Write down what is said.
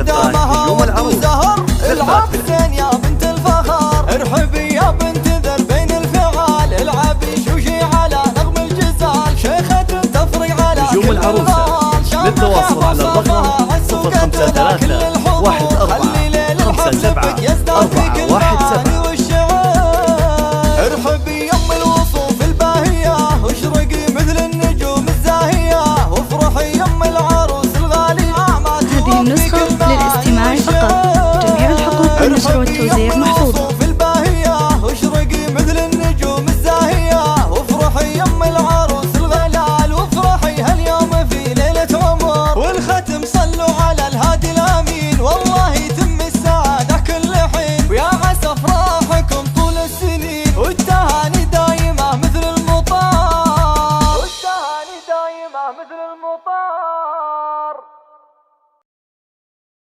قدامها وزهر. العب زين يا بنت الفخر، ارحبي يا بنت ذربين الفعال، العبي شوشي على نغم الجزال، شيخة تفرق على نجوم العروسة للتواصل على الرقم 053 14 57 417. ارحبي يم الوصوف الباهية، واشرقي مثل النجوم الزاهية، وافرحي يم العروس الغالية. هذه النسخة للاستماع فقط، جميع الحقوق والنشر والتوزيع محفوظة. واشرقي مثل النجوم الزاهية، وافرحي يم العروس الغلال، وافرحي هاليوم في ليلة عمر. والختم صلوا على الهادي الامين، والله يتم السعادة كل حين، ويا عسى افراحكم طول السنين، والتهاني دايمة مثل المطار، والتهاني دايمة مثل المطار.